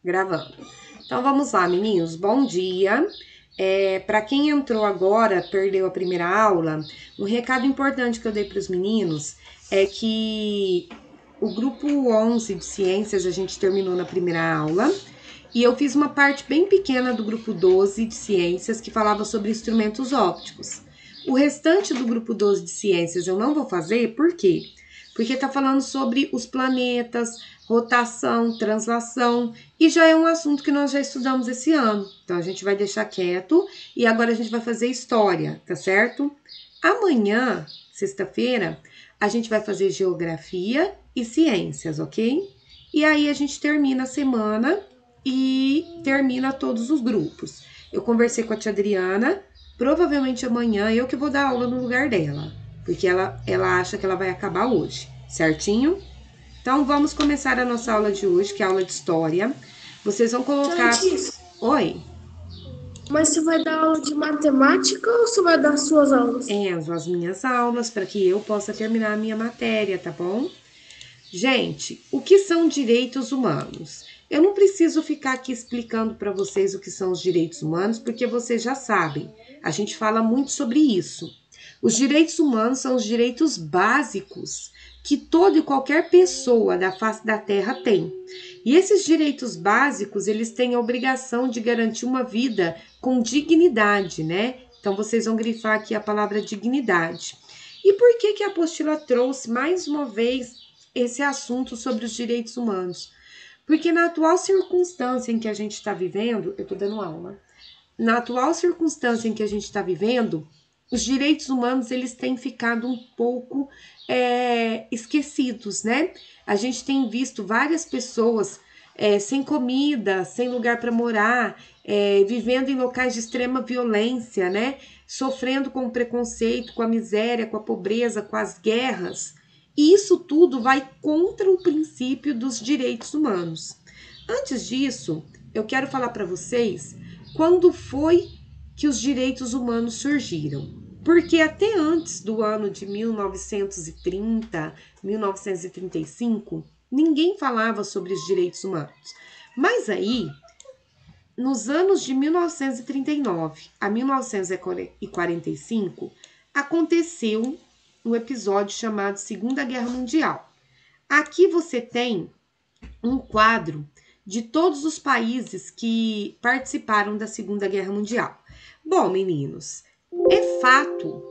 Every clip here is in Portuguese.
Gravando. Então vamos lá, meninos. Bom dia. Para quem entrou agora, perdeu a primeira aula, um recado importante que eu dei para os meninos é que o grupo 11 de ciências a gente terminou na primeira aula e eu fiz uma parte bem pequena do grupo 12 de ciências que falava sobre instrumentos ópticos. O restante do grupo 12 de ciências eu não vou fazer, por quê? Porque tá falando sobre os planetas, rotação, translação, e já é um assunto que nós já estudamos esse ano. Então a gente vai deixar quieto e agora a gente vai fazer história, tá certo? Amanhã, sexta-feira, a gente vai fazer geografia e ciências, ok? E aí a gente termina a semana e termina todos os grupos. Eu conversei com a tia Adriana, provavelmente amanhã eu que vou dar aula no lugar dela, porque ela acha que ela vai acabar hoje, certinho? Então vamos começar a nossa aula de hoje, que é a aula de história. Vocês vão colocar... Oi? Mas você vai dar aula de matemática ou você vai dar suas aulas? As minhas aulas, para que eu possa terminar a minha matéria, tá bom? Gente, o que são direitos humanos? Eu não preciso ficar aqui explicando para vocês o que são os direitos humanos, porque vocês já sabem. A gente fala muito sobre isso. Os direitos humanos são os direitos básicos que toda e qualquer pessoa da face da Terra tem. E esses direitos básicos, eles têm a obrigação de garantir uma vida com dignidade, né? Então, vocês vão grifar aqui a palavra dignidade. E por que a apostila trouxe mais uma vez esse assunto sobre os direitos humanos? Porque na atual circunstância em que a gente está vivendo, eu estou dando aula, na atual circunstância em que a gente está vivendo, os direitos humanos eles têm ficado um pouco esquecidos, né? A gente tem visto várias pessoas sem comida, sem lugar para morar, vivendo em locais de extrema violência, né? Sofrendo com o preconceito, com a miséria, com a pobreza, com as guerras. E isso tudo vai contra o princípio dos direitos humanos. Antes disso, eu quero falar para vocês quando foi que os direitos humanos surgiram. Porque até antes do ano de 1930, 1935, ninguém falava sobre os direitos humanos. Mas aí, nos anos de 1939 a 1945, aconteceu um episódio chamado Segunda Guerra Mundial. Aqui você tem um quadro de todos os países que participaram da Segunda Guerra Mundial. Bom, meninos, é fato,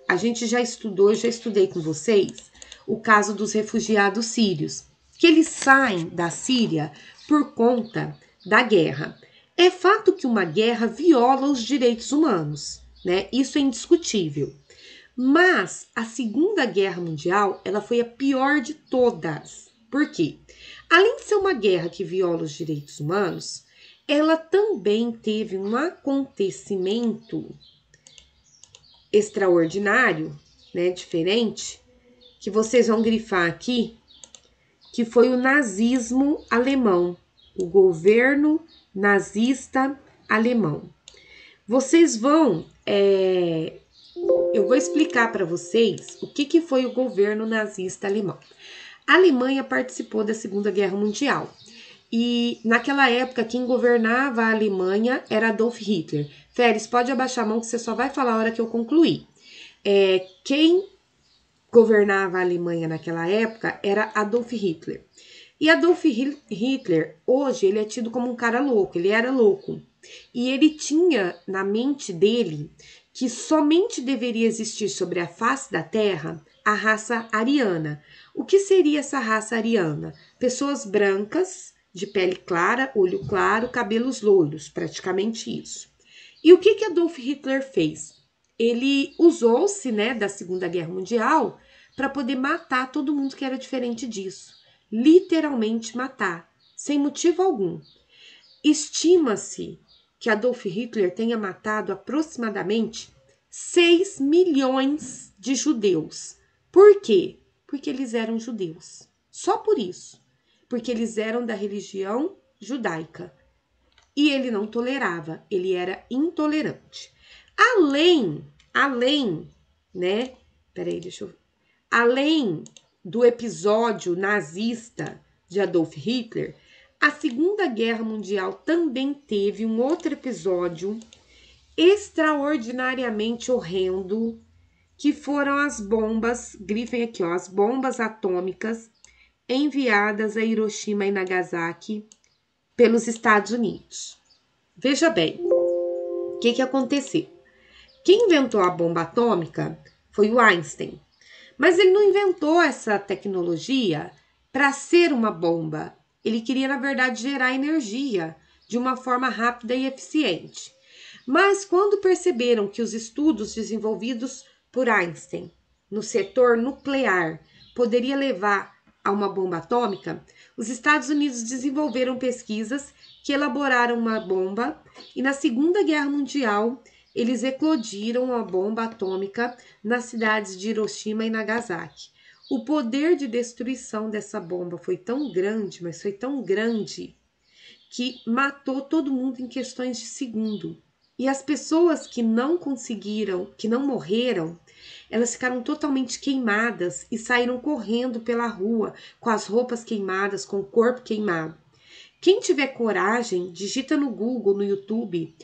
a gente já estudou, já estudei com vocês, o caso dos refugiados sírios, que eles saem da Síria por conta da guerra. É fato que uma guerra viola os direitos humanos, né? Isso é indiscutível. Mas a Segunda Guerra Mundial, ela foi a pior de todas. Por quê? Além de ser uma guerra que viola os direitos humanos, ela também teve um acontecimento extraordinário, né, diferente, que vocês vão grifar aqui, que foi o nazismo alemão, o governo nazista alemão. Vocês vão... eu vou explicar para vocês o que foi o governo nazista alemão. A Alemanha participou da Segunda Guerra Mundial. E naquela época, quem governava a Alemanha era Adolf Hitler. Férez, pode abaixar a mão que você só vai falar a hora que eu concluir. Quem governava a Alemanha naquela época era Adolf Hitler. E Adolf Hitler, hoje, ele é tido como um cara louco, ele era louco. E ele tinha na mente dele que somente deveria existir sobre a face da Terra a raça ariana. O que seria essa raça ariana? Pessoas brancas, de pele clara, olho claro, cabelos loiros, praticamente isso. E o que Adolf Hitler fez? Ele usou-se, né, da Segunda Guerra Mundial para poder matar todo mundo que era diferente disso. Literalmente matar, sem motivo algum. Estima-se que Adolf Hitler tenha matado aproximadamente 6 milhões de judeus. Por quê? Porque eles eram judeus. Só por isso. Porque eles eram da religião judaica. E ele não tolerava, ele era intolerante. Além, né? Peraí, deixa eu... Além do episódio nazista de Adolf Hitler, A Segunda Guerra Mundial também teve um outro episódio extraordinariamente horrendo, que foram as bombas, grifem aqui, ó, as bombas atômicas enviadas a Hiroshima e Nagasaki pelos Estados Unidos. Veja bem, o que aconteceu? Quem inventou a bomba atômica foi o Einstein, mas ele não inventou essa tecnologia para ser uma bomba. Ele queria, na verdade, gerar energia de uma forma rápida e eficiente. Mas quando perceberam que os estudos desenvolvidos por Einstein no setor nuclear poderia levar a uma bomba atômica, os Estados Unidos desenvolveram pesquisas que elaboraram uma bomba e na Segunda Guerra Mundial eles eclodiram a bomba atômica nas cidades de Hiroshima e Nagasaki. O poder de destruição dessa bomba foi tão grande, mas foi tão grande, que matou todo mundo em questões de segundo. E as pessoas que não conseguiram, que não morreram, elas ficaram totalmente queimadas e saíram correndo pela rua com as roupas queimadas, com o corpo queimado. Quem tiver coragem, digita no Google, no YouTube,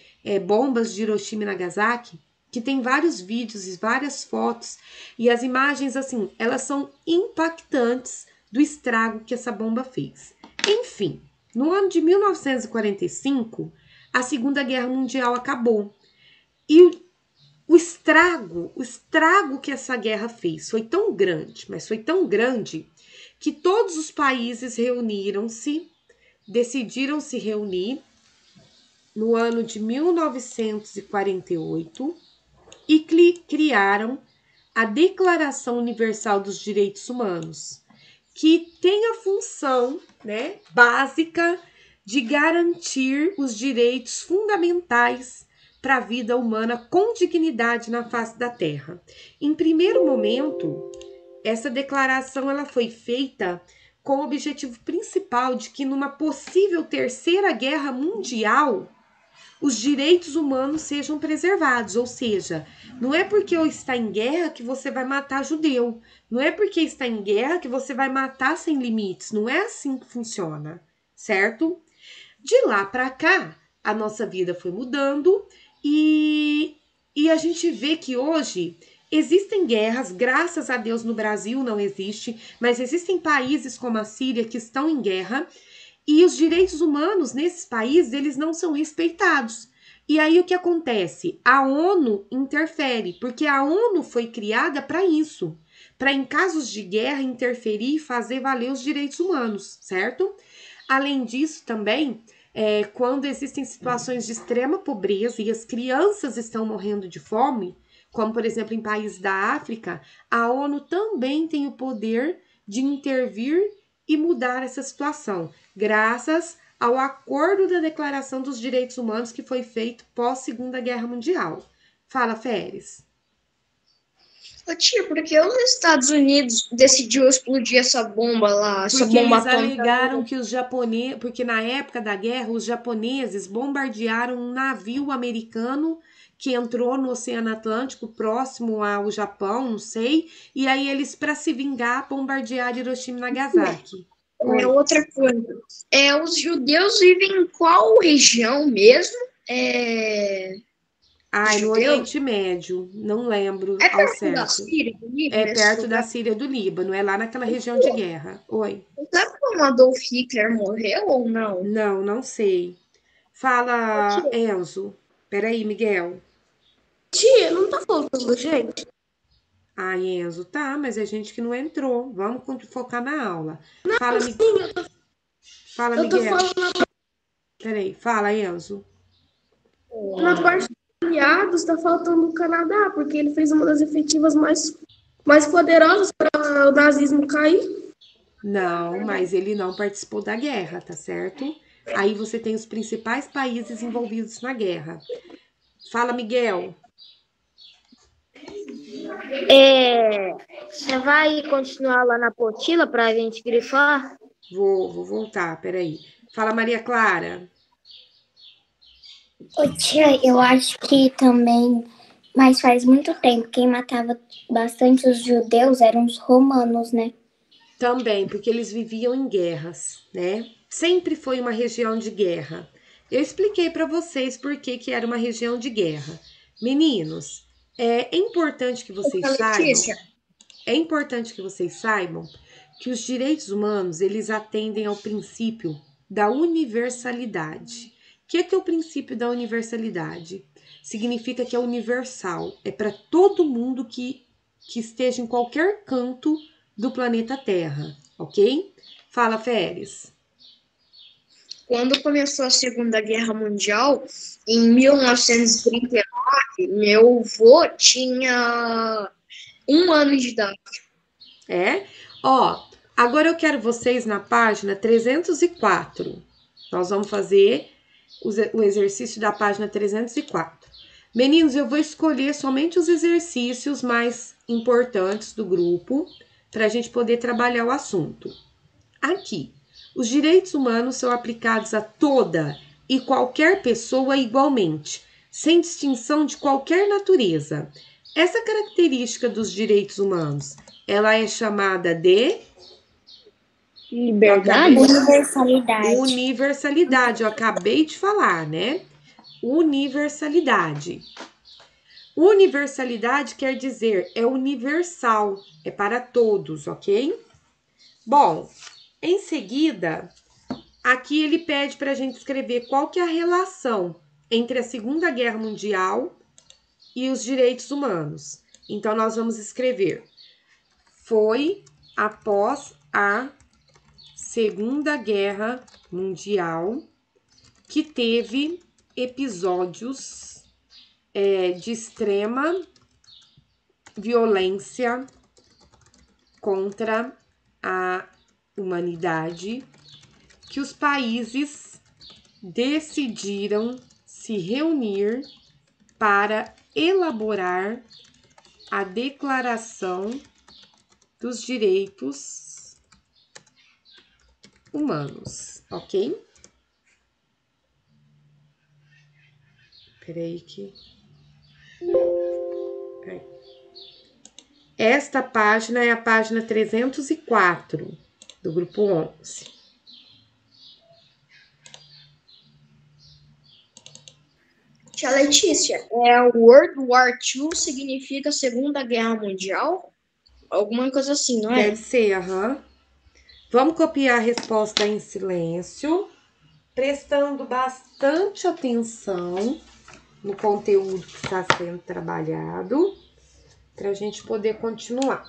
bombas de Hiroshima e Nagasaki, que tem vários vídeos e várias fotos, e as imagens, assim, elas são impactantes do estrago que essa bomba fez. Enfim, no ano de 1945, a Segunda Guerra Mundial acabou. E o estrago que essa guerra fez foi tão grande, mas foi tão grande, que todos os países decidiram se reunir no ano de 1948 e criaram a Declaração Universal dos Direitos Humanos, que tem a função, né, básica de garantir os direitos fundamentais para a vida humana com dignidade na face da Terra. Em primeiro momento, essa declaração ela foi feita com o objetivo principal de que numa possível terceira guerra mundial, os direitos humanos sejam preservados, ou seja, não é porque está em guerra que você vai matar judeu, não é porque está em guerra que você vai matar sem limites, não é assim que funciona, certo? De lá para cá, a nossa vida foi mudando e a gente vê que hoje existem guerras, graças a Deus no Brasil não existe, mas existem países como a Síria que estão em guerra e os direitos humanos nesses países, eles não são respeitados. E aí o que acontece? A ONU interfere, porque a ONU foi criada para isso, para em casos de guerra interferir e fazer valer os direitos humanos, certo? Além disso também, quando existem situações de extrema pobreza e as crianças estão morrendo de fome, como por exemplo em países da África, a ONU também tem o poder de intervir e mudar essa situação, graças ao acordo da Declaração dos Direitos Humanos que foi feito pós Segunda Guerra Mundial. Fala, Féris. Ô tia, por que os Estados Unidos decidiu explodir essa bomba lá, essa Porque bomba eles atômica? alegaram que os japoneses, porque na época da guerra os japoneses bombardearam um navio americano que entrou no Oceano Atlântico próximo ao Japão, não sei, e aí eles para se vingar bombardearam Hiroshima e Nagasaki. É outra coisa. Os judeus vivem em qual região mesmo? No Oriente Médio, não lembro É ao perto certo. da Síria, do Líbano? É perto da Síria do Líbano, é lá naquela região de guerra. Oi. Sabe como Adolf Hitler morreu ou não? Não, não sei. Fala, Enzo. Peraí, Miguel. Tia, não tá faltando gente? Enzo, tá, mas é gente que não entrou. Vamos focar na aula. Não, Fala, sim, Fala, eu tô Miguel. falando Peraí, fala, Enzo. na parte dos aliados, tá faltando o Canadá, porque ele fez uma das efetivas mais poderosas para o nazismo cair. Não, mas ele não participou da guerra, tá certo? Aí você tem os principais países envolvidos na guerra. Fala, Miguel. Você vai continuar lá na apostila para a gente grifar? Vou voltar, peraí. Fala, Maria Clara. Ô tia, eu acho que também, mas faz muito tempo, quem matava bastante os judeus eram os romanos, né? Também, porque eles viviam em guerras, né? sempre foi uma região de guerra. Eu expliquei para vocês por que era uma região de guerra. Meninos, é importante que vocês saibam. É importante que vocês saibam que os direitos humanos, eles atendem ao princípio da universalidade. O que é o princípio da universalidade? Significa que é universal, é para todo mundo que esteja em qualquer canto do planeta Terra, ok? Fala, Férez. Quando começou a Segunda Guerra Mundial, em 1939, meu avô tinha 1 ano de idade. Ó, agora eu quero vocês na página 304. Nós vamos fazer o exercício da página 304. Meninos, eu vou escolher somente os exercícios mais importantes do grupo para a gente poder trabalhar o assunto. Aqui, os direitos humanos são aplicados a toda e qualquer pessoa igualmente, sem distinção de qualquer natureza. Essa característica dos direitos humanos, ela é chamada de Liberdade? Universalidade. Universalidade, eu acabei de falar, né? Universalidade. Universalidade quer dizer é universal, é para todos, ok? Bom, em seguida, aqui ele pede para a gente escrever qual que é a relação entre a Segunda Guerra Mundial e os direitos humanos. Então, nós vamos escrever: foi após a Segunda Guerra Mundial que teve episódios de extrema violência contra a humanidade, que os países decidiram se reunir para elaborar a Declaração dos Direitos Humanos, ok? Peraí que... Esta página é a página 304 do grupo 11. Tia Letícia, World War II significa Segunda Guerra Mundial? Alguma coisa assim, não é? Deve ser, aham. Vamos copiar a resposta em silêncio, prestando bastante atenção no conteúdo que está sendo trabalhado, para a gente poder continuar.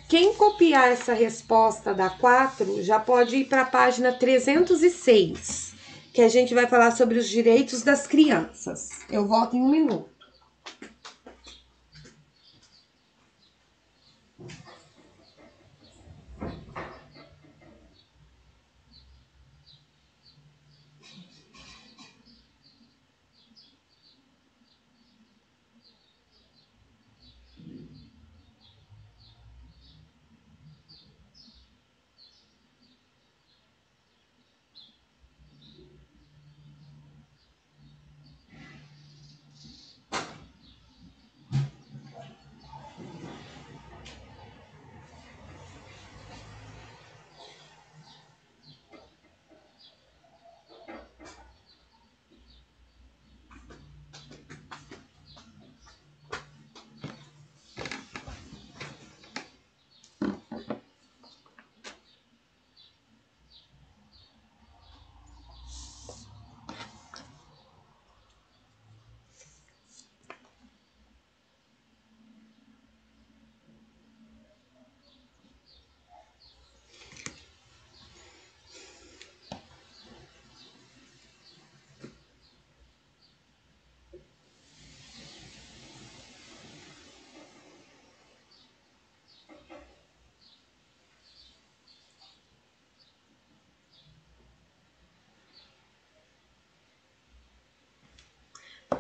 Quem copiar essa resposta da 4 já pode ir para a página 306, que a gente vai falar sobre os direitos das crianças. Eu volto em 1 minuto.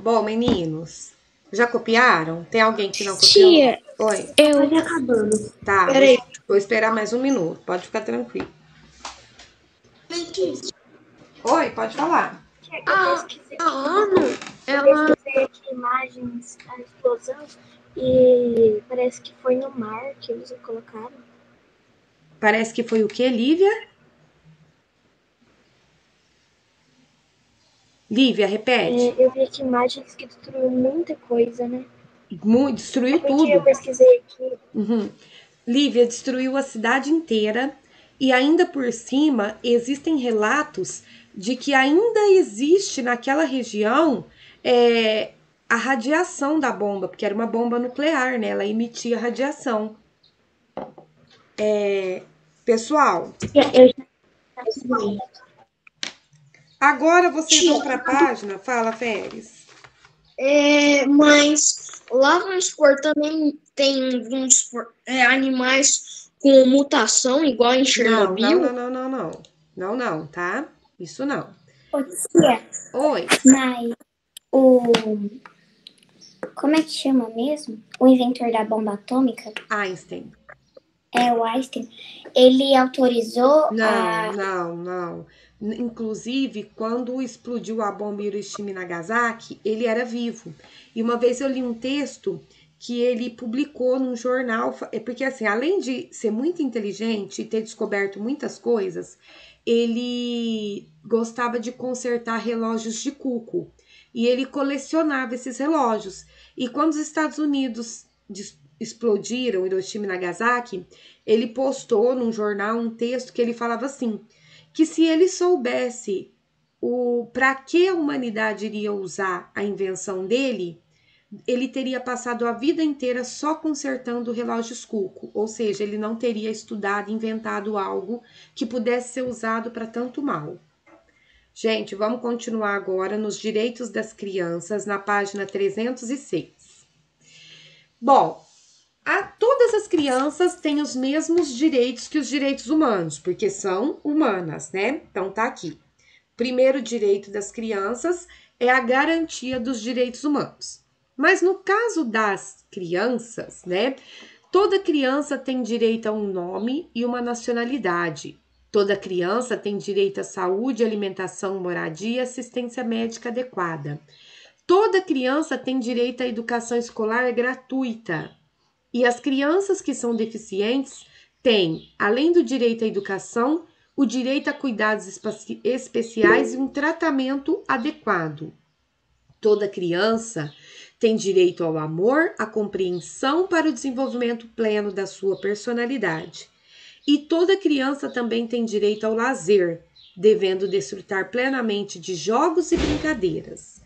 Bom, meninos, já copiaram? Tem alguém que não copiou? Tia, Oi. Tá acabando. Tá, Peraí. vou esperar mais um minuto. Pode ficar tranquilo. Letícia, Oi, pode falar. a ONU, ela Pesquisei aqui imagens da explosão e parece que foi no mar que eles colocaram. Parece que foi o quê, Lívia? Lívia, repete. Eu vi aqui imagens que destruiu muita coisa, né? Destruiu Porque eu tudo. pesquisei aqui. Lívia destruiu a cidade inteira e ainda por cima existem relatos de que ainda existe naquela região a radiação da bomba, porque era uma bomba nuclear, né? Ela emitia radiação. Pessoal, agora vocês vão para a página. Fala, Férez. Mas lá, vamos supor, também tem, vamos supor, animais com mutação, igual em Chernobyl. Não, tá? Isso não. Ô, tia, Oi. mas o. Como é que chama mesmo? O inventor da bomba atômica, Einstein. o Einstein, ele autorizou a. Não. Inclusive, quando explodiu a bomba em Hiroshima e Nagasaki, ele era vivo. E uma vez eu li um texto que ele publicou num jornal, porque assim, além de ser muito inteligente e ter descoberto muitas coisas, ele gostava de consertar relógios de cuco. E ele colecionava esses relógios. E quando os Estados Unidos explodiram Hiroshima e Nagasaki, ele postou num jornal um texto que ele falava assim, que se ele soubesse para que a humanidade iria usar a invenção dele, ele teria passado a vida inteira só consertando relógios cuco, ou seja, ele não teria estudado, inventado algo que pudesse ser usado para tanto mal. Gente, vamos continuar agora nos direitos das crianças, na página 306. Bom, todas as crianças têm os mesmos direitos que os direitos humanos, porque são humanas, né? Então tá aqui. Primeiro direito das crianças é a garantia dos direitos humanos. Mas no caso das crianças, né? Toda criança tem direito a um nome e uma nacionalidade. Toda criança tem direito à saúde, alimentação, moradia e assistência médica adequada. Toda criança tem direito à educação escolar gratuita. E as crianças que são deficientes têm, além do direito à educação, o direito a cuidados especiais e um tratamento adequado. Toda criança tem direito ao amor, à compreensão para o desenvolvimento pleno da sua personalidade. E toda criança também tem direito ao lazer, devendo desfrutar plenamente de jogos e brincadeiras.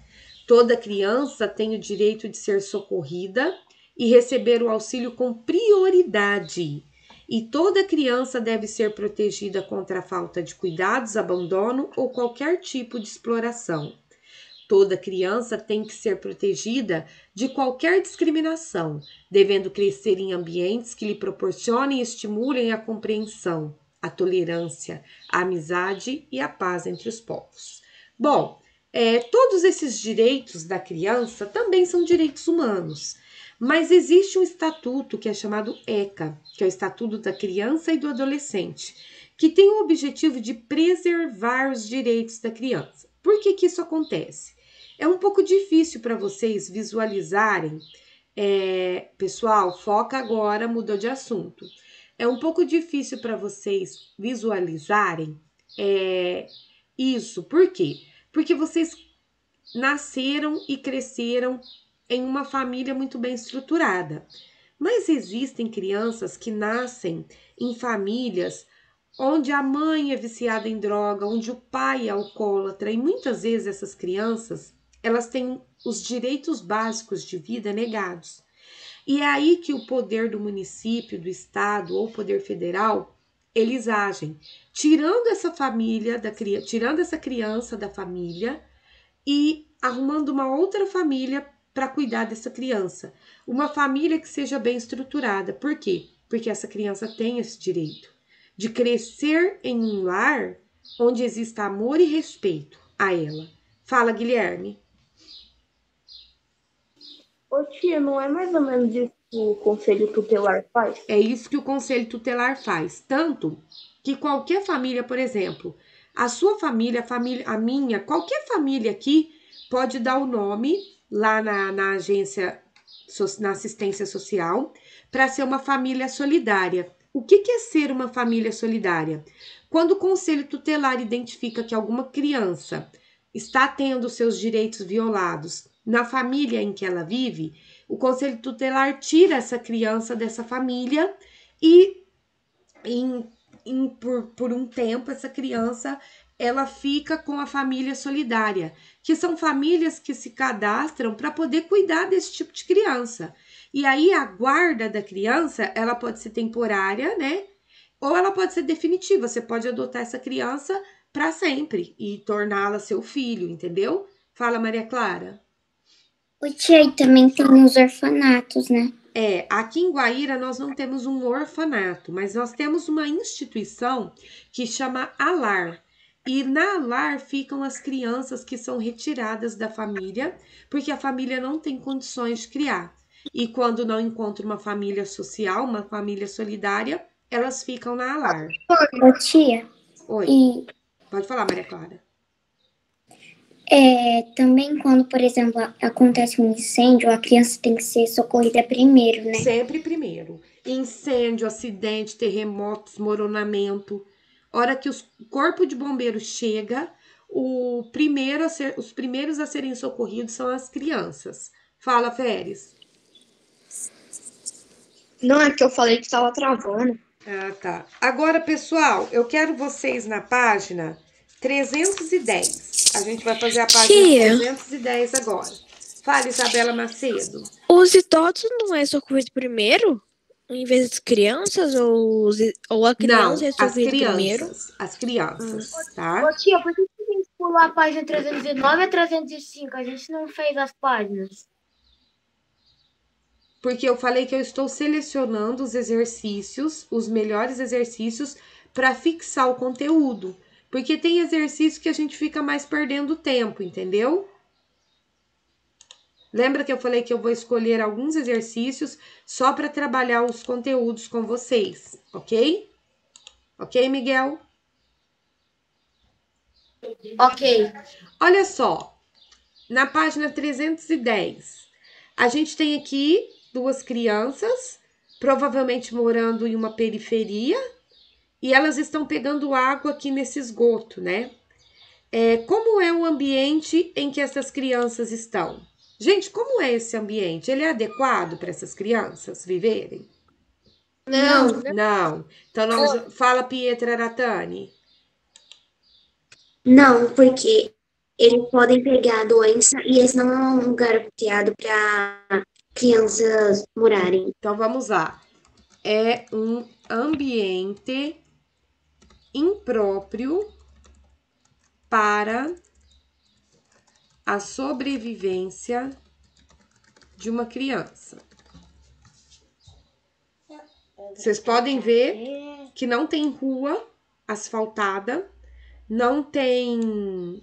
Toda criança tem o direito de ser socorrida e receber o auxílio com prioridade. E toda criança deve ser protegida contra a falta de cuidados, abandono ou qualquer tipo de exploração. Toda criança tem que ser protegida de qualquer discriminação, devendo crescer em ambientes que lhe proporcionem e estimulem a compreensão, a tolerância, a amizade e a paz entre os povos. Bom, todos esses direitos da criança também são direitos humanos, mas existe um estatuto que é chamado ECA, que é o Estatuto da Criança e do Adolescente, que tem o objetivo de preservar os direitos da criança. Por que isso acontece? É um pouco difícil para vocês visualizarem, pessoal, foca agora, mudou de assunto. É um pouco difícil para vocês visualizarem isso. Por quê? Porque vocês nasceram e cresceram em uma família muito bem estruturada. Mas existem crianças que nascem em famílias onde a mãe é viciada em droga, onde o pai é alcoólatra, e muitas vezes essas crianças, elas têm os direitos básicos de vida negados. E é aí que o poder do município, do estado ou poder federal, eles agem, tirando essa família, tirando essa criança da família e arrumando uma outra família para cuidar dessa criança. Uma família que seja bem estruturada. Por quê? Porque essa criança tem esse direito de crescer em um lar onde exista amor e respeito a ela. Fala, Guilherme. Ô tia, não é mais ou menos isso o conselho tutelar faz? É isso que o conselho tutelar faz. Tanto que qualquer família, por exemplo, a sua família, a minha, qualquer família aqui pode dar o nome lá na agência, na assistência social, para ser uma família solidária. O que é ser uma família solidária? Quando o conselho tutelar identifica que alguma criança está tendo seus direitos violados na família em que ela vive, o conselho tutelar tira essa criança dessa família e por um tempo essa criança ela fica com a família solidária, que são famílias que se cadastram para poder cuidar desse tipo de criança. E aí a guarda da criança, ela pode ser temporária, né? Ou ela pode ser definitiva. Você pode adotar essa criança para sempre e torná-la seu filho, entendeu? Fala, Maria Clara. O tia, e também tem os orfanatos, né? Aqui em Guaíra nós não temos um orfanato, mas nós temos uma instituição que chama ALAR. E na ALAR ficam as crianças que são retiradas da família, porque a família não tem condições de criar. E quando não encontra uma família social, uma família solidária, elas ficam na ALAR. Ô, tia. Oi. E pode falar, Maria Clara. Também quando, por exemplo, acontece um incêndio, a criança tem que ser socorrida primeiro, né? Sempre primeiro. Incêndio, acidente, terremoto, desmoronamento. Hora que o corpo de bombeiro chega, os primeiros a serem socorridos são as crianças. Fala, Férez. Não, é que eu falei que estava travando. Ah, tá. Agora, pessoal, eu quero vocês na página 310. A gente vai fazer a página 310 agora. Fala, Isabela Macedo. Os idosos não é socorrido primeiro? Em vez das crianças? Ou a criança é socorrida primeiro? As crianças, tá? Ô, tia, por que a gente pulou a página 309 e 305? A gente não fez as páginas. Porque eu falei que eu estou selecionando os exercícios, os melhores exercícios, para fixar o conteúdo. Porque tem exercício que a gente fica mais perdendo tempo, entendeu? Lembra que eu falei que eu vou escolher alguns exercícios só para trabalhar os conteúdos com vocês, ok? Ok, Miguel? Ok. Olha só, na página 310, a gente tem aqui duas crianças, provavelmente morando em uma periferia, e elas estão pegando água aqui nesse esgoto, né? Como é o ambiente em que essas crianças estão? Gente, como é esse ambiente? Ele é adequado para essas crianças viverem? Não. Não. Então, fala, Pietra Aratani. Não, porque eles podem pegar a doença e esse não é um lugar apropriado para crianças morarem. Então, vamos lá. É um ambiente impróprio para a sobrevivência de uma criança. Vocês podem ver que não tem rua asfaltada, não tem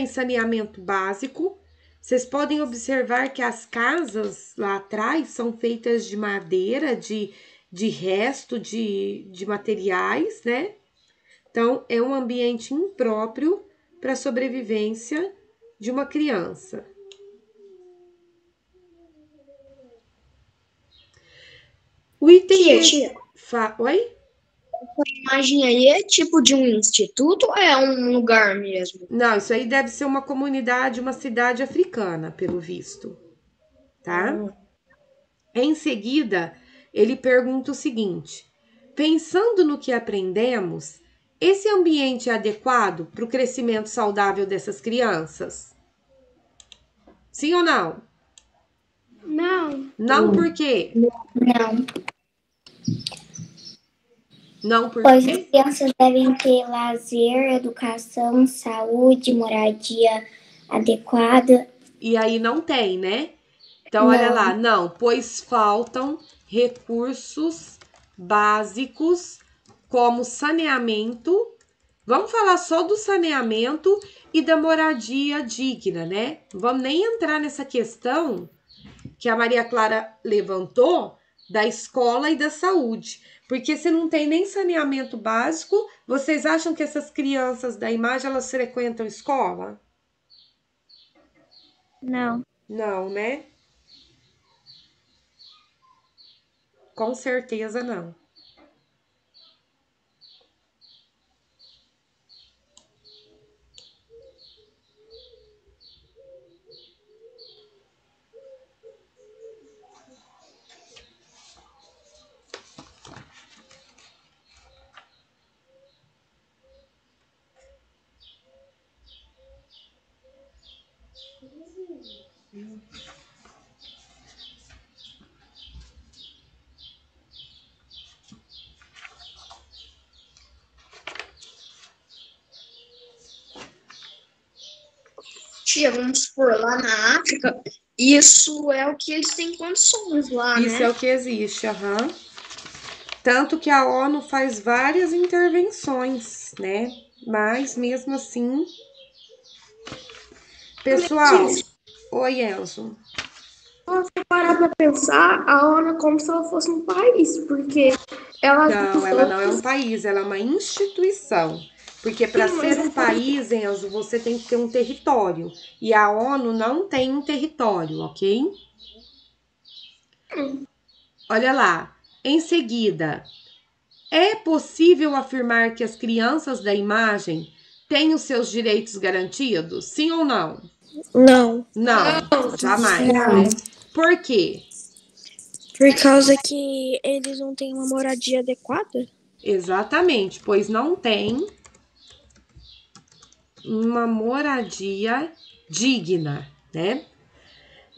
saneamento básico. Vocês podem observar que as casas lá atrás são feitas de madeira, de resto de materiais, né? Então, é um ambiente impróprio para a sobrevivência de uma criança. O item... Tia. Oi? A imagem aí é tipo de um instituto ou é um lugar mesmo? Não, isso aí deve ser uma comunidade, uma cidade africana, pelo visto. Tá? Em seguida, ele pergunta o seguinte: pensando no que aprendemos, esse ambiente é adequado para o crescimento saudável dessas crianças? Sim ou não? Não. Não por quê? Não. Não por Pois as quê? crianças devem ter lazer, educação, saúde, moradia adequada. E aí não tem, né? Então, olha lá, não, pois faltam recursos básicos como saneamento. Vamos falar só do saneamento e da moradia digna, né? Não vamos nem entrar nessa questão que a Maria Clara levantou da escola e da saúde. Porque se não tem nem saneamento básico, vocês acham que essas crianças da imagem, elas frequentam escola? Não. Não, né? Com certeza não. Tia, vamos supor, lá na África, isso é o que eles têm condições lá, Isso né? é o que existe, aham. Tanto que a ONU faz várias intervenções, né? Mas mesmo assim. Pessoal, oi, Enzo. Se você parar pra pensar, a ONU é como se ela fosse um país, porque ela Não, ela não é um país, ela é uma instituição. Porque para ser um país, Enzo, você tem que ter um território. E a ONU não tem um território, ok? Olha lá. Em seguida, é possível afirmar que as crianças da imagem têm os seus direitos garantidos? Sim ou não? Não. Não, jamais. Não. Né? Por quê? Por causa que eles não têm uma moradia adequada? Exatamente, pois não tem uma moradia digna, né?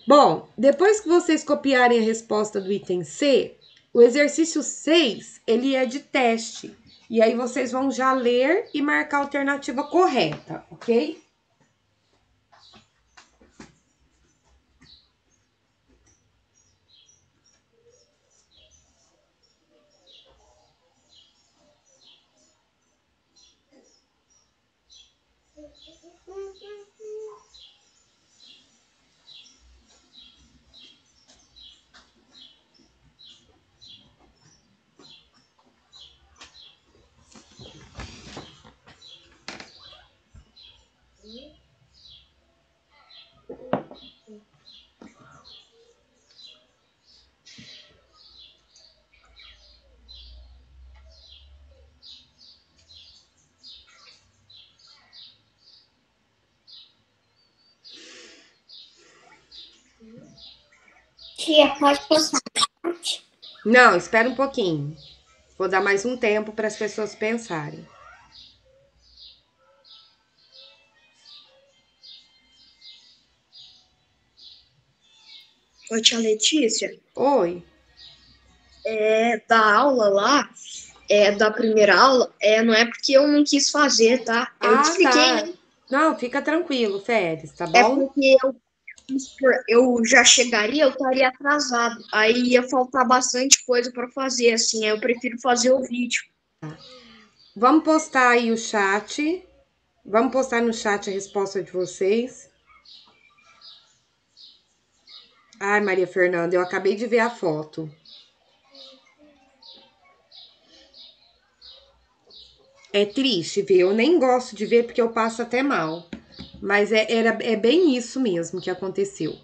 Bom, depois que vocês copiarem a resposta do item C, o exercício 6, ele é de teste. E aí vocês vão já ler e marcar a alternativa correta, ok? Tia, pode postar. Não, espera um pouquinho. Vou dar mais um tempo para as pessoas pensarem. Oi, tia Letícia, Oi. da aula lá, da primeira aula, não é porque eu não quis fazer, tá? Eu expliquei, Tá. né? Não, fica tranquilo, Férez, tá É bom? porque eu já chegaria, eu estaria atrasado. Aí ia faltar bastante coisa para fazer, assim. Aí eu prefiro fazer o vídeo. Vamos postar aí o chat. Vamos postar no chat a resposta de vocês. Ai, Maria Fernanda, eu acabei de ver a foto. É triste ver, eu nem gosto de ver porque eu passo até mal. Mas é bem isso mesmo que aconteceu.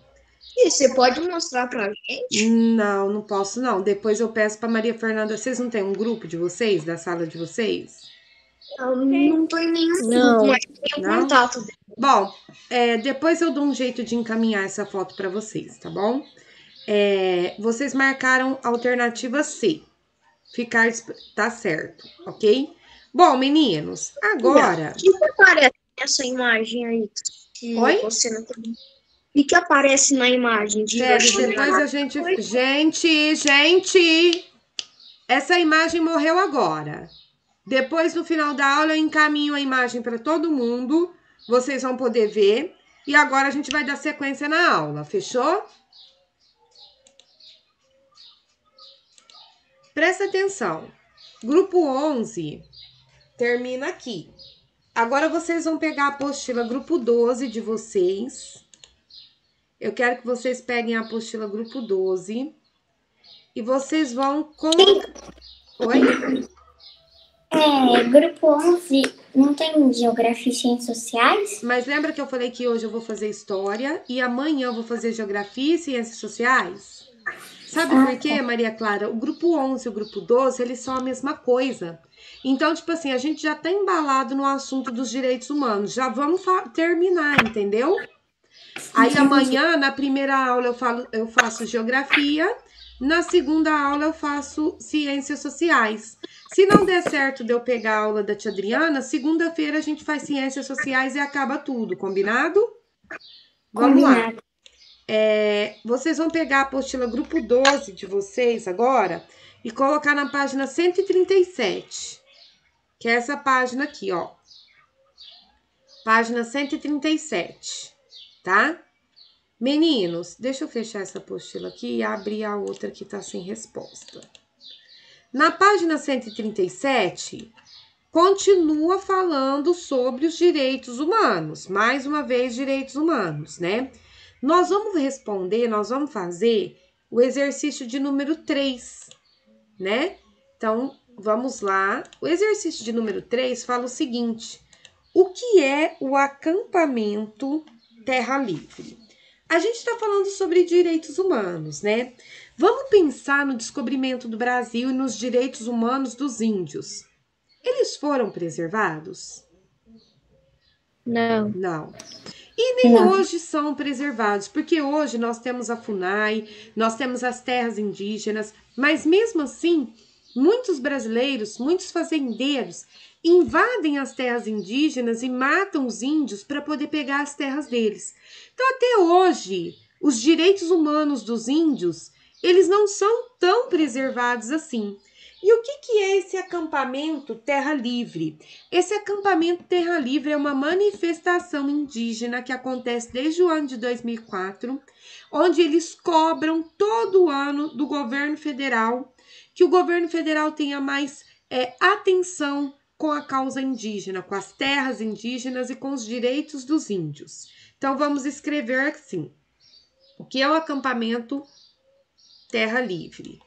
E você pode mostrar pra gente? Não, não posso não. Depois eu peço para Maria Fernanda. Vocês não têm um grupo de vocês, da sala de vocês? Eu não tô em nenhum Não. grupo, mas tenho Não? contato dele. Bom, depois eu dou um jeito de encaminhar essa foto para vocês, tá bom? Vocês marcaram a alternativa C. Tá certo, ok? Bom, meninos, agora... O que aparece nessa imagem aí? Que Oi? você não tem... O que aparece na imagem de Férias, Hiroshima? depois a gente... Gente! Essa imagem morreu agora. Depois, no final da aula, eu encaminho a imagem para todo mundo. Vocês vão poder ver. E agora a gente vai dar sequência na aula. Fechou? Presta atenção. Grupo 11 termina aqui. Agora vocês vão pegar a apostila grupo 12 de vocês eu quero que vocês peguem a apostila grupo 12 e vocês vão Oi? Grupo 11 não tem geografia e ciências sociais? Mas lembra que eu falei que hoje eu vou fazer história e amanhã eu vou fazer geografia e ciências sociais? Sabe por quê, Maria Clara? O grupo 11 e o grupo 12, eles são a mesma coisa. Então, tipo assim, a gente já tá embalado no assunto dos direitos humanos. Já vamos terminar, entendeu? Aí amanhã, na primeira aula, eu faço geografia. Na segunda aula, eu faço ciências sociais. Se não der certo de eu pegar a aula da tia Adriana, segunda-feira a gente faz ciências sociais e acaba tudo, combinado? Vamos lá. Vocês vão pegar a apostila grupo 12 de vocês agora e colocar na página 137, que é essa página aqui, ó. Página 137, tá? Meninos, deixa eu fechar essa apostila aqui e abrir a outra que tá sem resposta. Na página 137, continua falando sobre os direitos humanos. Mais uma vez, direitos humanos, né? Nós vamos fazer o exercício de número 3, né? Então, vamos lá. O exercício de número 3 fala o seguinte: o que é o acampamento Terra Livre? A gente está falando sobre direitos humanos, né? Vamos pensar no descobrimento do Brasil e nos direitos humanos dos índios. Eles foram preservados? Não. Não. E nem hoje são preservados, porque hoje nós temos a FUNAI, nós temos as terras indígenas, mas mesmo assim, muitos brasileiros, muitos fazendeiros, invadem as terras indígenas e matam os índios para poder pegar as terras deles. Então, até hoje, os direitos humanos dos índios, eles não são tão preservados assim. E o que é esse acampamento Terra Livre? Esse acampamento Terra Livre é uma manifestação indígena que acontece desde o ano de 2004, onde eles cobram todo ano do governo federal, que o governo federal tenha mais atenção com a causa indígena, com as terras indígenas e com os direitos dos índios. Então, vamos escrever assim: o que é o acampamento Terra Livre?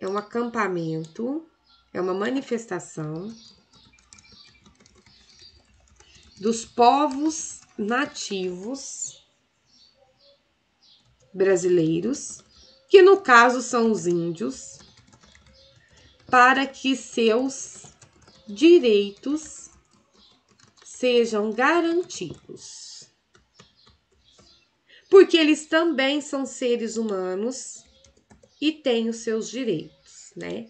É um acampamento, é uma manifestação dos povos nativos brasileiros, que no caso são os índios, para que seus direitos sejam garantidos. Porque eles também são seres humanos e têm os seus direitos, né?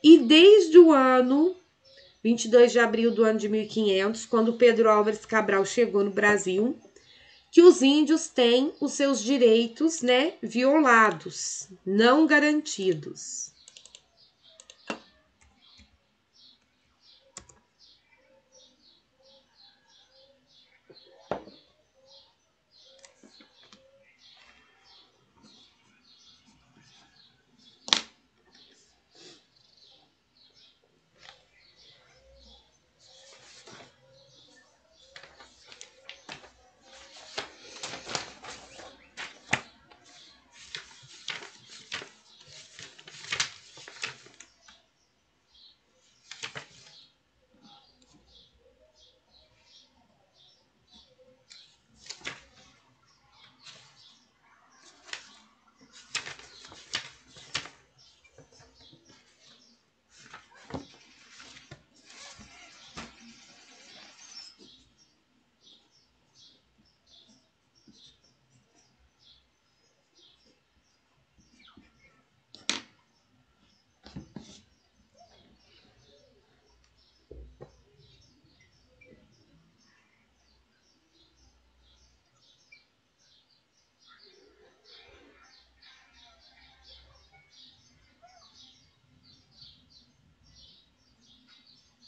E desde o ano 22 de abril do ano de 1500, quando Pedro Álvares Cabral chegou no Brasil, que os índios têm os seus direitos, né, violados, não garantidos.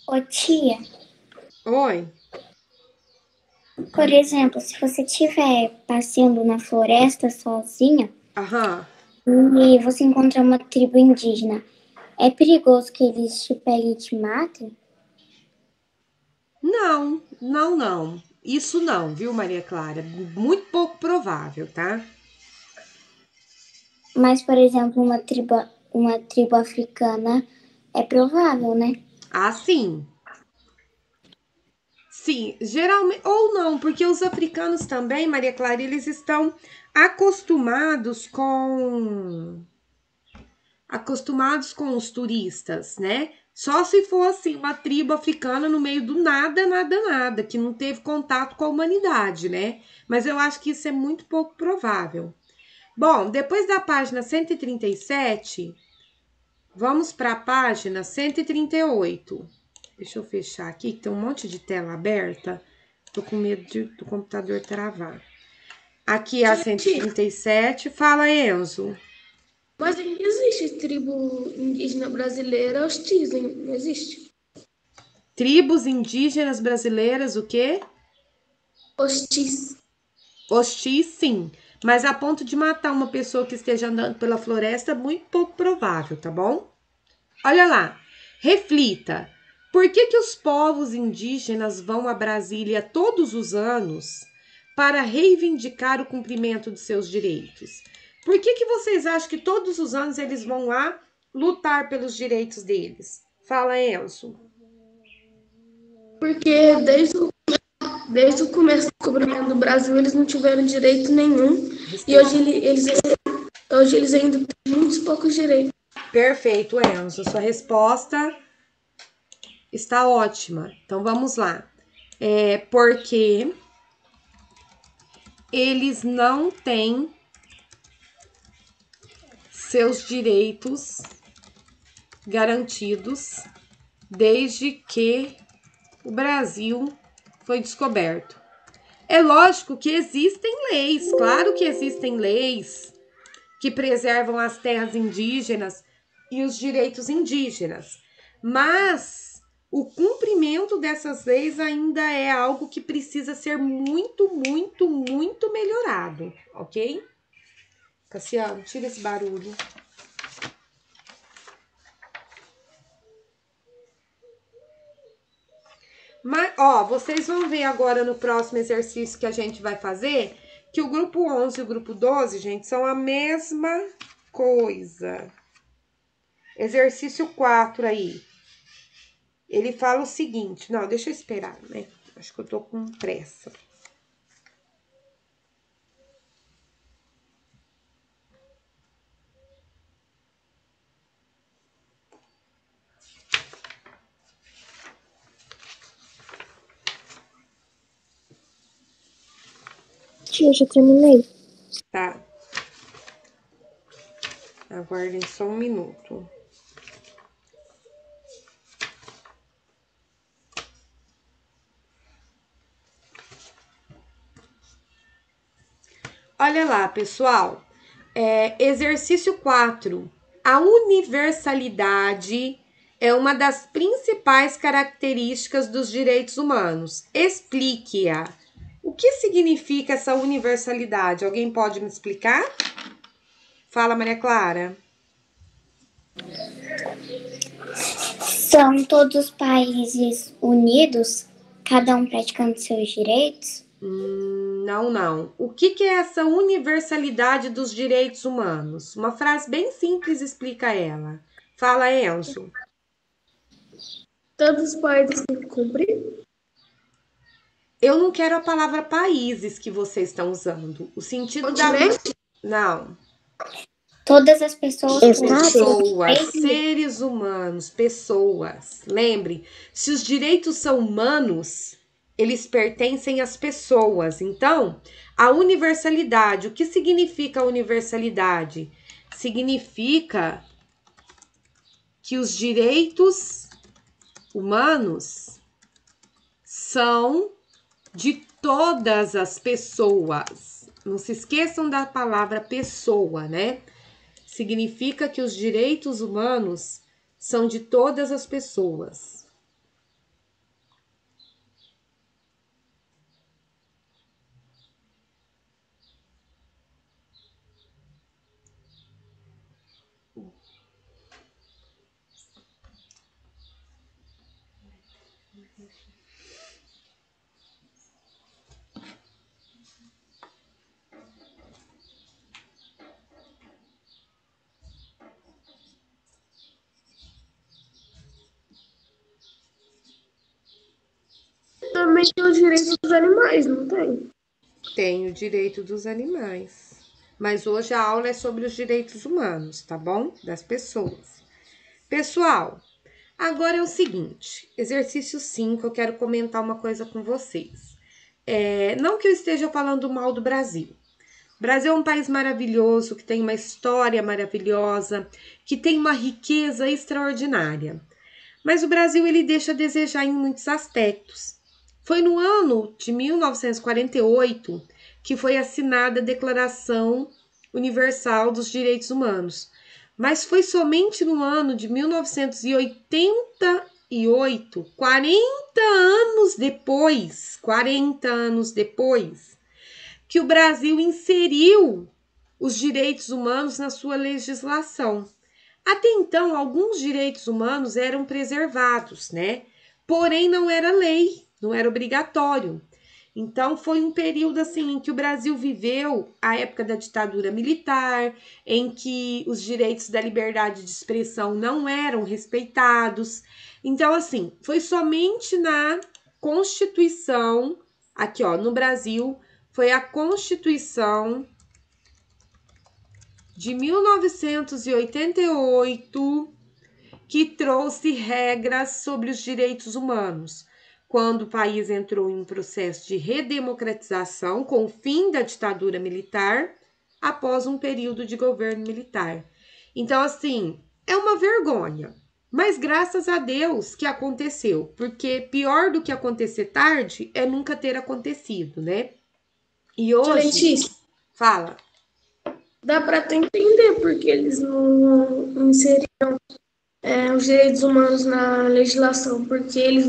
Ô tia, Oi. por exemplo, se você estiver passeando na floresta sozinha Aham. e você encontrar uma tribo indígena, é perigoso que eles te peguem e te matem? Não, não, não. isso não, viu, Maria Clara? Muito pouco provável, tá? Mas, por exemplo, uma tribo africana é provável, né? Ah, sim. Sim, geralmente, ou não, porque os africanos também, Maria Clara, eles estão acostumados com os turistas, né? Só se for assim, uma tribo africana no meio do nada, nada, nada, que não teve contato com a humanidade, né? Mas eu acho que isso é muito pouco provável. Bom, depois da página 137, vamos para a página 138. Deixa eu fechar aqui, que tem um monte de tela aberta. Tô com medo do computador travar. Aqui é a 137. Fala, Enzo. Mas existe tribo indígena brasileira hostis, hein? Não existe? Tribos indígenas brasileiras, o quê? Hostis. Hostis, sim. Mas a ponto de matar uma pessoa que esteja andando pela floresta é muito pouco provável, tá bom? Olha lá. Reflita. Por que os povos indígenas vão a Brasília todos os anos para reivindicar o cumprimento de seus direitos? Por que vocês acham que todos os anos eles vão lá lutar pelos direitos deles? Fala, Enzo. Porque desde o começo do descobrimento do Brasil, eles não tiveram direito nenhum. E hoje eles ainda têm muitos poucos direitos. Perfeito, Enzo. Sua resposta está ótima. Então vamos lá. Porque eles não têm seus direitos garantidos desde que o Brasil foi descoberto. É lógico que existem leis, claro que existem leis que preservam as terras indígenas e os direitos indígenas, mas o cumprimento dessas leis ainda é algo que precisa ser muito, muito, muito melhorado, ok? Cassiano, tira esse barulho. Mas, vocês vão ver agora no próximo exercício que a gente vai fazer que o grupo 11 e o grupo 12, gente, são a mesma coisa. Exercício 4 aí. Ele fala o seguinte. Não, deixa eu esperar, né? Acho que eu tô com pressa. Tia, já terminei. Tá. Aguardem só um minuto. Olha lá, pessoal. Exercício 4. A universalidade é uma das principais características dos direitos humanos. Explique-a. O que significa essa universalidade? Alguém pode me explicar? Fala, Maria Clara. São todos países unidos, cada um praticando seus direitos? Não. O que é essa universalidade dos direitos humanos? Uma frase bem simples explica ela. Fala, Enzo. Todos os países têm que cumprir. Eu não quero a palavra países que vocês estão usando. O sentido Continente? Não. Todas as pessoas. Pessoas, seres humanos, pessoas. Lembre, se os direitos são humanos, eles pertencem às pessoas. Então, a universalidade, o que significa a universalidade? Significa que os direitos humanos são de todas as pessoas. Não se esqueçam da palavra pessoa, né? Significa que os direitos humanos são de todas as pessoas. também tem os direitos dos animais, não tem? Tem o direito dos animais. Mas hoje a aula é sobre os direitos humanos, tá bom? Das pessoas. Pessoal, agora é o seguinte, exercício 5, eu quero comentar uma coisa com vocês. Não que eu esteja falando mal do Brasil. O Brasil é um país maravilhoso, que tem uma história maravilhosa, que tem uma riqueza extraordinária. Mas o Brasil, ele deixa a desejar em muitos aspectos. Foi no ano de 1948 que foi assinada a Declaração Universal dos Direitos Humanos. Mas foi somente no ano de 1988, 40 anos depois, que o Brasil inseriu os direitos humanos na sua legislação. Até então, alguns direitos humanos eram preservados, né? Porém, não era lei, não era obrigatório. Então, foi um período assim em que o Brasil viveu a época da ditadura militar, em que os direitos da liberdade de expressão não eram respeitados. Então, assim, foi somente na Constituição, aqui ó, no Brasil, foi a Constituição de 1988 que trouxe regras sobre os direitos humanos, quando o país entrou em um processo de redemocratização com o fim da ditadura militar, após um período de governo militar. Então, assim, é uma vergonha, mas graças a Deus que aconteceu, porque pior do que acontecer tarde é nunca ter acontecido, né? E hoje... Letícia, Fala. dá para tu entender porque eles não inseriram os direitos humanos na legislação, porque eles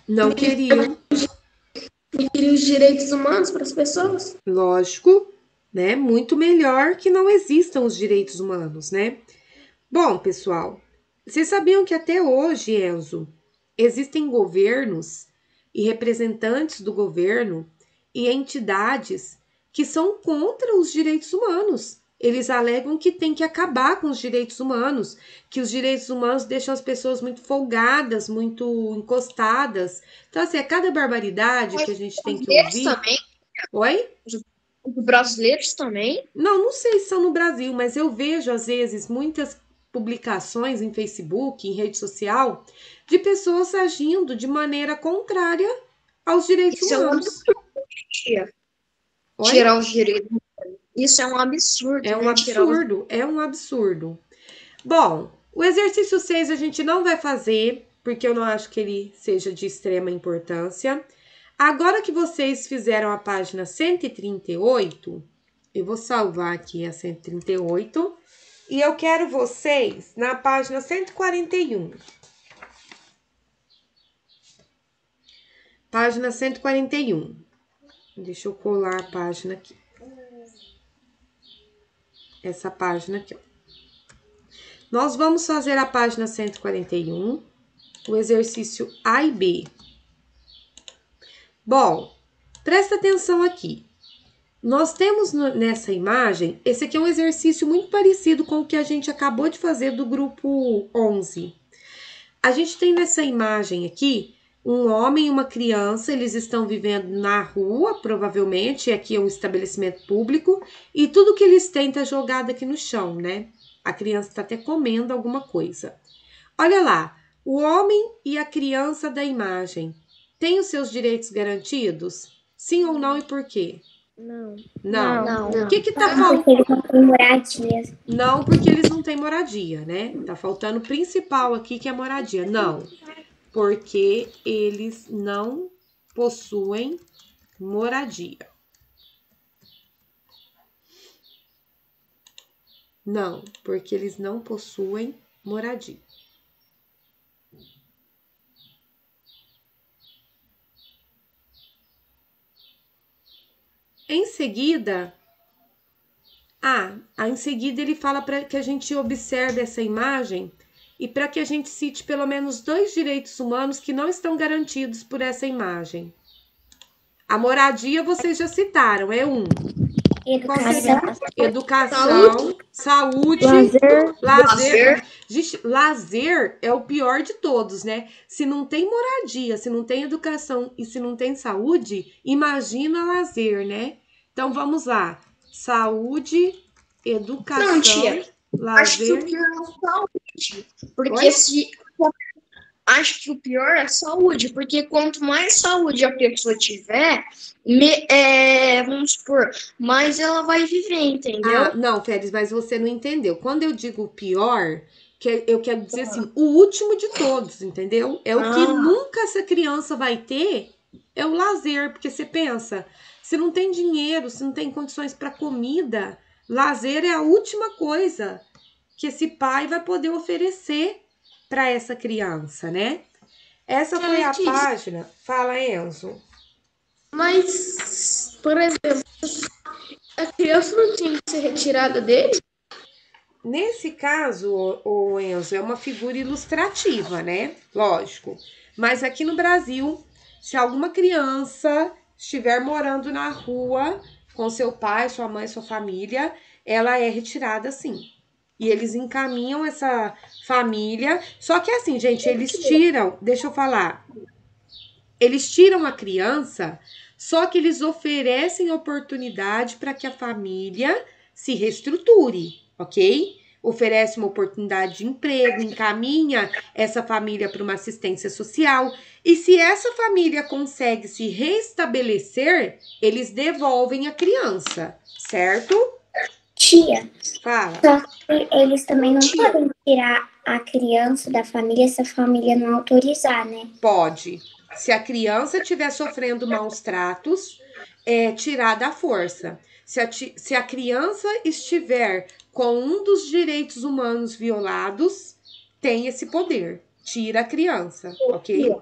não queriam os direitos humanos para as pessoas. Lógico, né? Muito melhor que não existam os direitos humanos, né? Bom, pessoal, vocês sabiam que até hoje, Enzo, existem governos e representantes do governo e entidades que são contra os direitos humanos. Eles alegam que tem que acabar com os direitos humanos, que os direitos humanos deixam as pessoas muito folgadas, muito encostadas. Então, assim, é cada barbaridade que a gente tem que ouvir. Também? Oi? Os brasileiros também? Não sei se são no Brasil, mas eu vejo, às vezes, muitas publicações em Facebook, em rede social, de pessoas agindo de maneira contrária aos direitos humanos. Tirar os direitos. Isso é um absurdo. É um absurdo, é um absurdo. Bom, o exercício 6 a gente não vai fazer, porque eu não acho que ele seja de extrema importância. Agora que vocês fizeram a página 138, eu vou salvar aqui a 138, e eu quero vocês na página 141. Página 141. Deixa eu colar a página aqui. Essa página aqui, ó. Nós vamos fazer a página 141, o exercício A e B. Bom, presta atenção aqui. Nós temos nessa imagem, esse aqui é um exercício muito parecido com o que a gente acabou de fazer do grupo 11. A gente tem nessa imagem aqui um homem e uma criança, eles estão vivendo na rua, provavelmente, aqui é um estabelecimento público, e tudo que eles têm tá jogado aqui no chão, né? A criança está até comendo alguma coisa. Olha lá, o homem e a criança da imagem têm os seus direitos garantidos? Sim ou não e por quê? Não. Não. O que tá faltando? Porque eles não têm moradia. Não, porque eles não têm moradia, né? Tá faltando o principal aqui, que é moradia. Não, porque eles não possuem moradia. Não, porque eles não possuem moradia. Em seguida, em seguida ele fala para que a gente observe essa imagem e para que a gente cite pelo menos 2 direitos humanos que não estão garantidos por essa imagem. A moradia vocês já citaram, é um. Educação, saúde, lazer. Gente, lazer é o pior de todos, né? Se não tem moradia, se não tem educação e se não tem saúde, imagina lazer, né? Então vamos lá. Saúde, educação, Não, tia, acho que o lazer. pior é a saúde. Porque Oi? acho que o pior é a saúde, porque quanto mais saúde a pessoa tiver, vamos supor, mais ela vai viver, entendeu? Ah, não, Félix, mas você não entendeu. Quando eu digo pior, eu quero dizer assim, o último de todos, entendeu? É o que nunca essa criança vai ter, é o lazer, porque você pensa, se não tem dinheiro, se não tem condições para comida, lazer é a última coisa que esse pai vai poder oferecer para essa criança, né? Essa foi a página. Fala, Enzo. Mas, por exemplo, a criança não tinha que ser retirada dele? Nesse caso, o Enzo, é uma figura ilustrativa, né? Lógico. Mas aqui no Brasil, se alguma criança estiver morando na rua com seu pai, sua mãe, sua família, ela é retirada sim. E eles encaminham essa família. Só que assim, gente, eles tiram, deixa eu falar. Eles tiram a criança, só que eles oferecem oportunidade para que a família se reestruture, ok? Oferece uma oportunidade de emprego, encaminha essa família para uma assistência social. E se essa família consegue se restabelecer, eles devolvem a criança, certo? Tia, Fala. só que eles também não podem tirar a criança da família se a família não autorizar, né? Pode. Se a criança estiver sofrendo maus tratos, é tirada à força. Se a criança estiver com um dos direitos humanos violados, tem esse poder. Tira a criança, ok?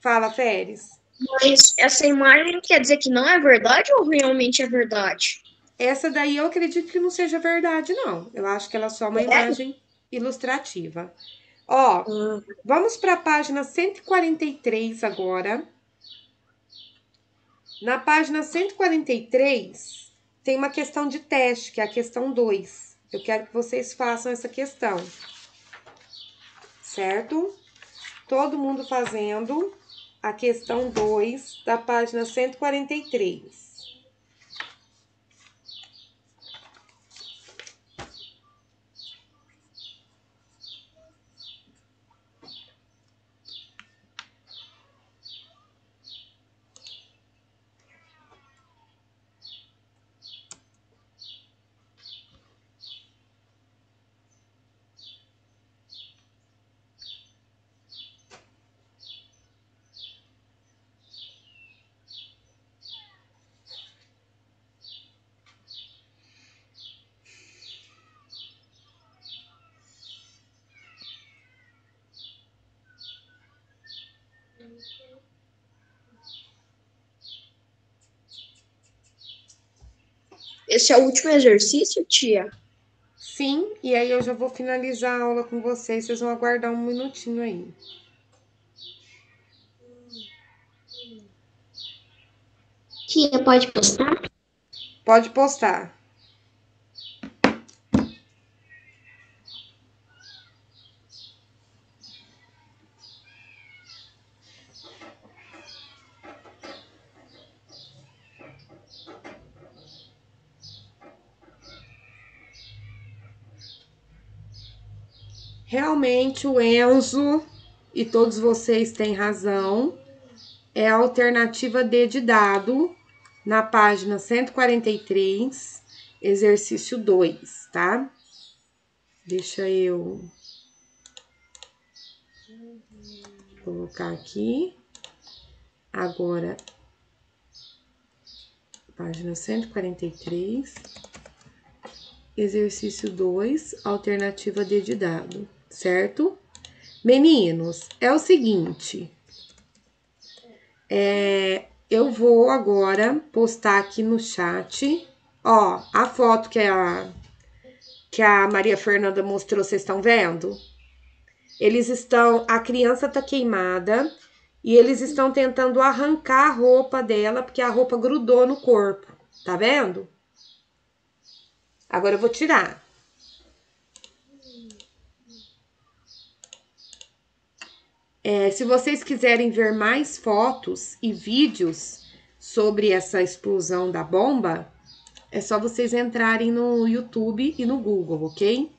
Fala, Félix. Mas essa imagem quer dizer que não é verdade ou realmente é verdade? Essa daí eu acredito que não seja verdade, não. Eu acho que ela é só uma imagem ilustrativa. Ó, vamos para a página 143 agora. Na página 143, tem uma questão de teste, que é a questão 2. Eu quero que vocês façam essa questão. Certo? Todo mundo fazendo a questão 2 da página 143. Esse é o último exercício, tia? Sim, e aí eu já vou finalizar a aula com vocês. Vocês vão aguardar um minutinho aí. Tia, pode postar? Pode postar. Realmente o Enzo e todos vocês têm razão. É a alternativa D de dado na página 143, exercício 2, tá? Deixa eu colocar aqui. Agora, página 143, exercício 2, alternativa D de dado, certo? Meninos, é o seguinte, eu vou agora postar aqui no chat, ó, a foto que a Maria Fernanda mostrou, vocês estão vendo? A criança tá queimada e eles estão tentando arrancar a roupa dela, porque a roupa grudou no corpo, tá vendo? Agora eu vou tirar. Se vocês quiserem ver mais fotos e vídeos sobre essa explosão da bomba, é só vocês entrarem no YouTube e no Google, ok?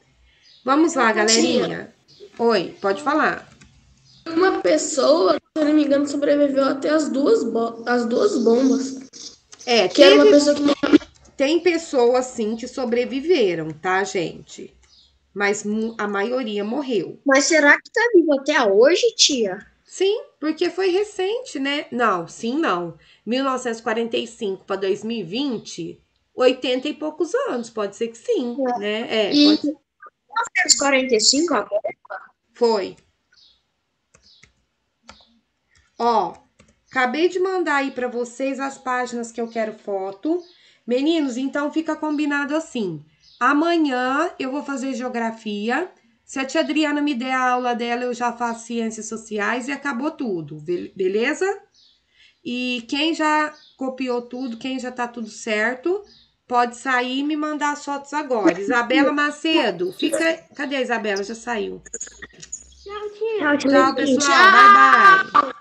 Vamos lá, galerinha. Oi, pode falar. Uma pessoa, se eu não me engano, sobreviveu até as duas bombas. Que era uma pessoa que... Tem pessoas, sim, que sobreviveram, tá, gente? Mas a maioria morreu. Mas será que tá vivo até hoje, tia? Sim, porque foi recente, né? Não, sim, não. 1945 para 2020, 80 e poucos anos, pode ser que sim, né? E 1945 agora? Foi. Ó, acabei de mandar aí para vocês as páginas que eu quero foto. Meninos, então fica combinado assim. Amanhã eu vou fazer geografia. Se a tia Adriana me der a aula dela, eu já faço ciências sociais e acabou tudo, beleza? E quem já copiou tudo, quem já tá tudo certo, pode sair e me mandar as fotos agora. Isabela Macedo, fica... Cadê a Isabela? Já saiu. Tchau, tia. Tchau, pessoal. Bye, bye.